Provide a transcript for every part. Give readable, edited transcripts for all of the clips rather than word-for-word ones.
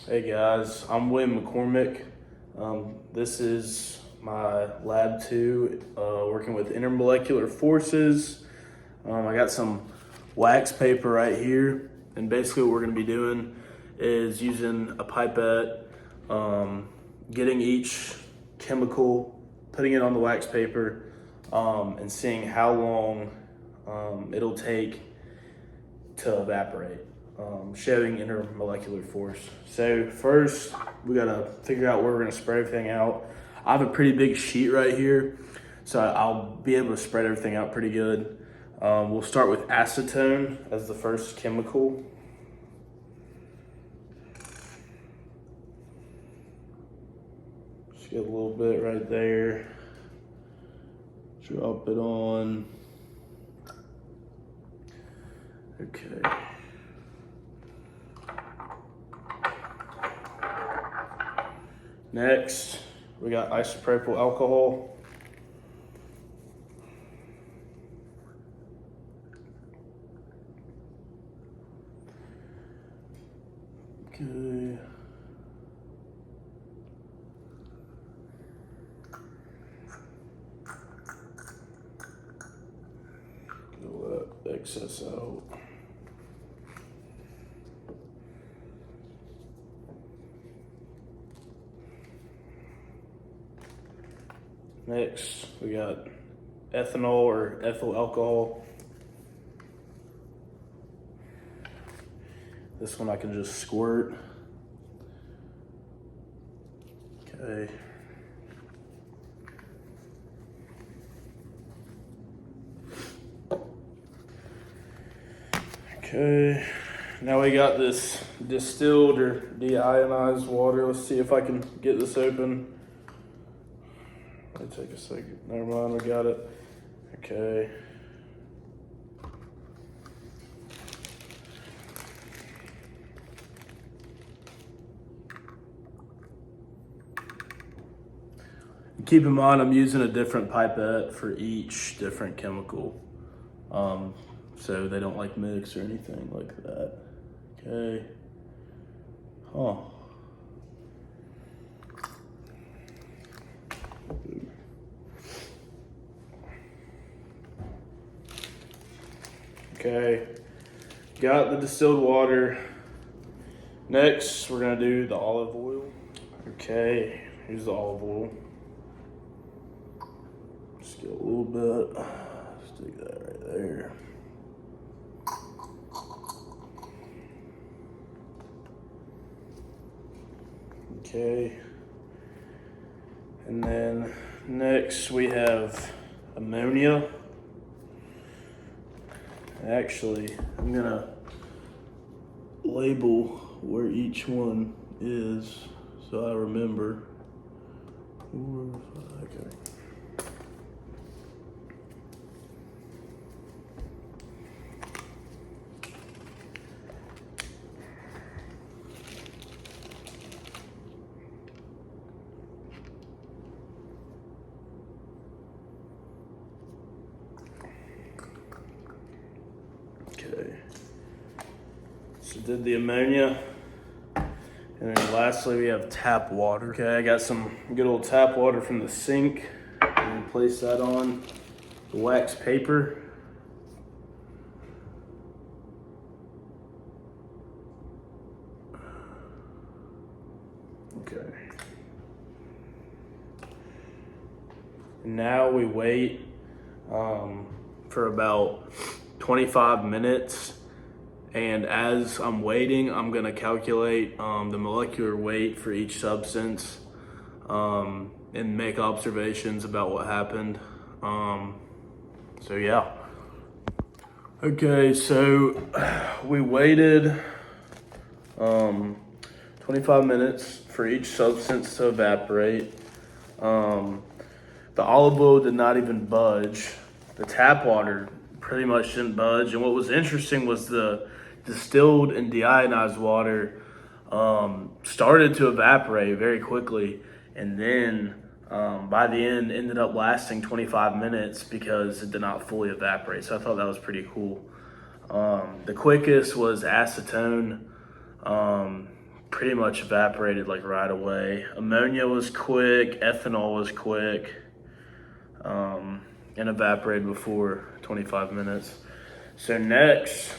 Hey guys, I'm William McCormick. This is my lab 2, working with intermolecular forces. I got some wax paper right here, and basically what we're going to be doing is using a pipette, getting each chemical, putting it on the wax paper, and seeing how long it'll take to evaporate, showing intermolecular force. So first, we gotta figure out where we're gonna spread everything out. I have a pretty big sheet right here, so I'll be able to spread everything out pretty good. We'll start with acetone as the first chemical. Just get a little bit right there. Drop it on. Okay. Next, we got isopropyl alcohol. Okay. Get that excess out. Next, we got ethanol or ethyl alcohol. This one I can just squirt. Okay. Okay, now we got this distilled or deionized water. Let's see if I can get this open. Let me take a second. Never mind, we got it. Okay. Keep in mind, I'm using a different pipette for each different chemical, so they don't like mix or anything like that. Okay. Huh. Okay, got the distilled water. Next, we're gonna do the olive oil. Okay, here's the olive oil. Just get a little bit, stick that right there. Okay, and then next we have ammonia. Actually, I'm gonna label where each one is so I remember. Okay. Okay, so did the ammonia, and then lastly we have tap water. Okay, I got some good old tap water from the sink, and place that on the wax paper. Okay, and now we wait for about 25 minutes, and as I'm waiting, I'm gonna calculate the molecular weight for each substance, and make observations about what happened. So yeah. Okay, so we waited 25 minutes for each substance to evaporate. The olive oil did not even budge. The tap water pretty much didn't budge. And what was interesting was the distilled and deionized water started to evaporate very quickly, and then by the end ended up lasting 25 minutes because it did not fully evaporate. So I thought that was pretty cool. The quickest was acetone. pretty much evaporated like right away. Ammonia was quick, ethanol was quick, and evaporated before 25 minutes. So next,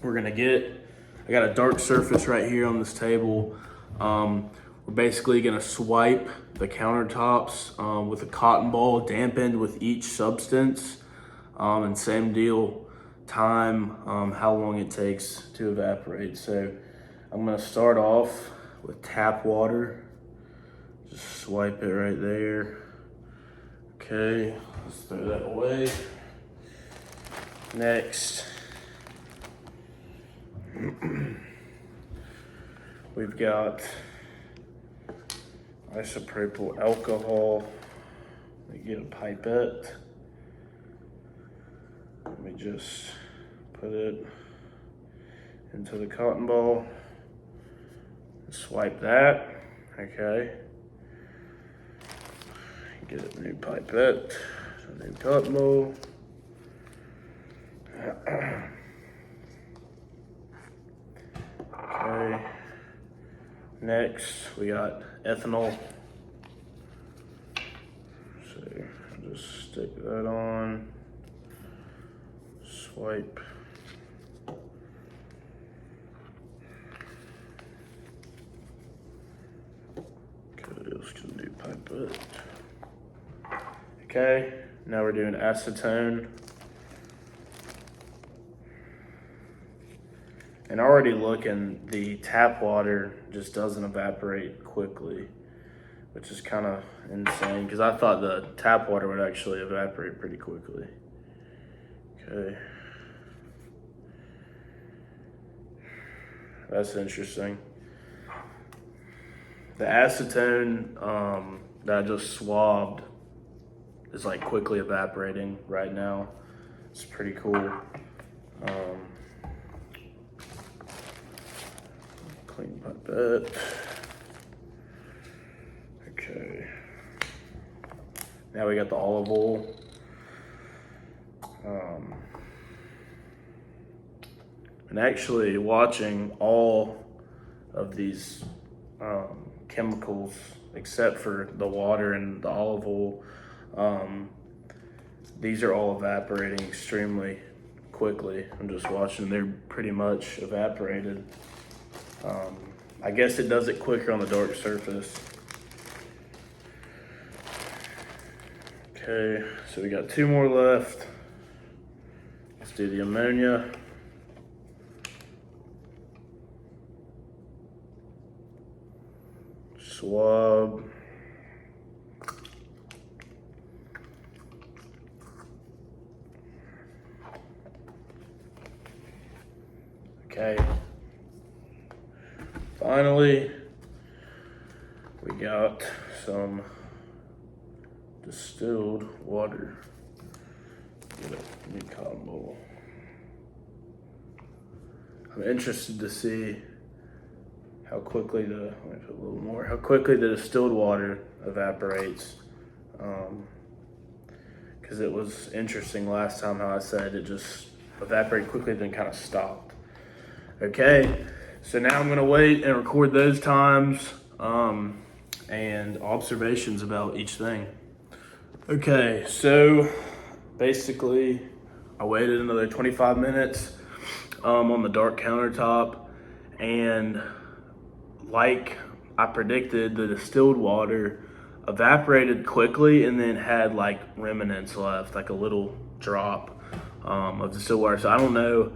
we're gonna I got a dark surface right here on this table. We're basically gonna swipe the countertops with a cotton ball dampened with each substance, and same deal, time, how long it takes to evaporate. So I'm gonna start off with tap water. Just swipe it right there. Okay, let's throw that away. Next, we've got isopropyl alcohol. We get a pipette. Let me just put it into the cotton ball. Swipe that. Okay. Get a new pipette, a new cotton ball. Okay. Next, we got ethanol. So I'll just stick that on. Swipe. Okay, let's get a new pipette. Okay, now we're doing acetone. And already looking, the tap water just doesn't evaporate quickly, which is kind of insane because I thought the tap water would actually evaporate pretty quickly. Okay. That's interesting. The acetone that I just swabbed is like quickly evaporating right now. It's pretty cool. Clean pipette. Okay. Now we got the olive oil. And actually watching all of these chemicals, except for the water and the olive oil, these are all evaporating extremely quickly. I'm just watching, they're pretty much evaporated. I guess it does it quicker on the dark surface. Okay, so we got 2 more left. Let's do the ammonia. Swab. Okay. Finally, we got some distilled water. Get a new cotton bowl. I'm interested to see how quickly let me put a little more, how quickly the distilled water evaporates. Because it was interesting last time how I said it just evaporated quickly, then kind of stopped. Okay, so now I'm gonna wait and record those times and observations about each thing. Okay, so basically I waited another 25 minutes on the dark countertop, and like I predicted, the distilled water evaporated quickly and then had like remnants left, like a little drop of distilled water. So I don't know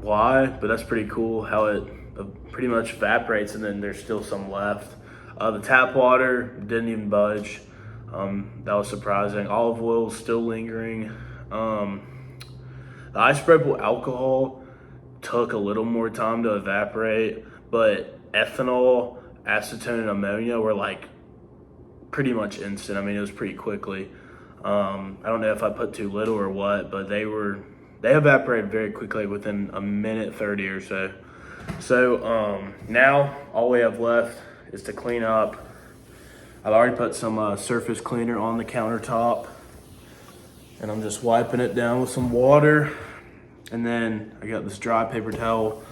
why, but that's pretty cool how it pretty much evaporates and then there's still some left. The tap water didn't even budge. That was surprising. Olive oil still lingering. The isopropyl alcohol took a little more time to evaporate, but ethanol, acetone, and ammonia were like pretty much instant. I mean, it was pretty quickly. I don't know if I put too little or what, but they evaporated very quickly within a minute 30 or so. So now all we have left is to clean up. I've already put some surface cleaner on the countertop, and I'm just wiping it down with some water. And then I got this dry paper towel,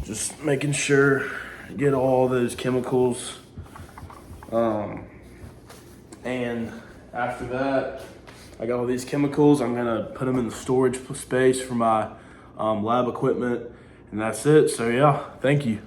just just making sure get all those chemicals. And after that, I got all these chemicals. I'm gonna put them in the storage space for my lab equipment, and that's it. So yeah, thank you.